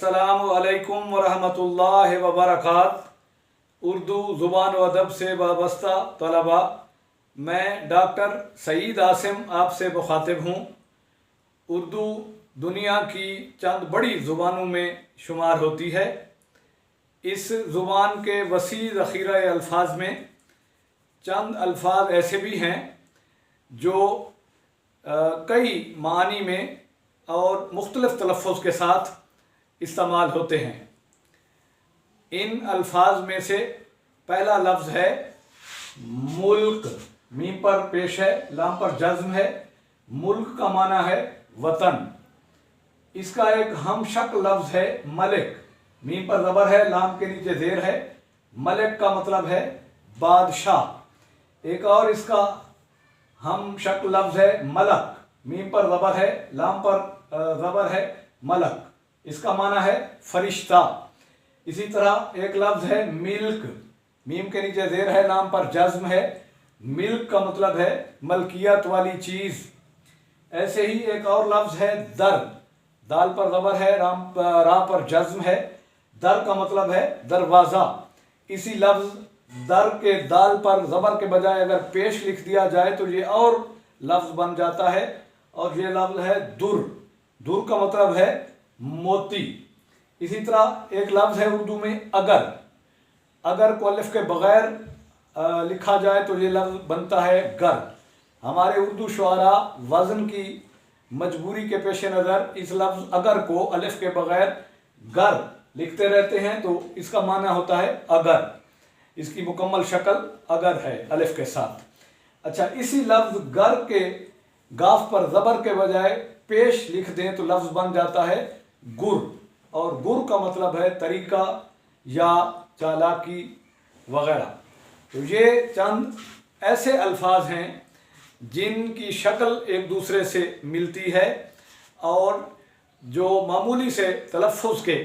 अस्सलामु अलैकुम वरहमतुल्लाहि वबरकात। उर्दू ज़ुबान व अदब से वाबस्ता तलबा, मैं डॉक्टर सईद आसिम आपसे मुखातिब हूँ। उर्दू दुनिया की चंद बड़ी ज़ुबानों में शुमार होती है। इस ज़ुबान के वसी ज़ख़ीरा अल्फाज में चंद अल्फाज ऐसे भी हैं जो कई मानी में और मुख्तलिफ़ तलफ़्फ़ुज़ के साथ इस्तेमाल होते हैं। इन अल्फाज में से पहला लफ्ज़ है मुल्क। मीम पर पेश है, लाम पर जज़्म है। मुल्क का माना है वतन। इसका एक हम शक्ल लफ्ज़ है मलिक। मीम पर ज़बर है, लाम के नीचे ज़ेर है। मलिक का मतलब है बादशाह। एक और इसका हम शक्ल लफ्ज़ है मलक। मीम पर ज़बर है, लाम पर ज़बर है, मलक। इसका माना है फरिश्ता। इसी तरह एक लफ्ज़ है मिल्क। मीम के नीचे ज़ेर है, लाम पर जज़्म है। मिल्क का मतलब है मलकियत वाली चीज़। ऐसे ही एक और लफ्ज़ है दर। दाल पर ज़बर है, रा पर जज़्म है। दर का मतलब है दरवाज़ा। इसी लफ्ज़ दर के दाल पर ज़बर के बजाय अगर पेश लिख दिया जाए तो ये और लफ्ज़ बन जाता है, और ये लफ्ज़ है दुर। दुर का मतलब है मोती। इसी तरह एक लफ्ज़ है उर्दू में अगर। अगर को अलिफ के बग़ैर लिखा जाए तो ये लफ्ज़ बनता है गर। हमारे उर्दू शुआरा वज़न की मजबूरी के पेश नज़र इस लफ्ज़ अगर को अलिफ के बग़ैर गर लिखते रहते हैं, तो इसका माना होता है अगर। इसकी मुकम्मल शक्ल अगर है अलिफ के साथ। अच्छा, इसी लफ्ज़ गर के गाफ पर ज़बर के बजाय पेश लिख दें तो लफ्ज़ बन जाता है गुर। और गुर का मतलब है तरीका या चालाकी वगैरह। तो ये चंद ऐसे अल्फाज हैं जिनकी शक्ल एक दूसरे से मिलती है और जो मामूली से तलफ़्फ़ुज़ के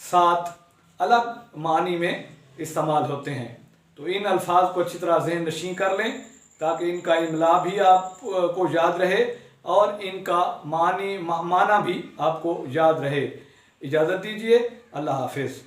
साथ अलग मानी में इस्तेमाल होते हैं। तो इन अल्फाज को अच्छी तरह ज़हन नशीं कर लें ताकि इनका इमला भी आपको याद रहे और इनका माना भी आपको याद रहे। इजाज़त दीजिए। अल्लाह हाफ़िज़।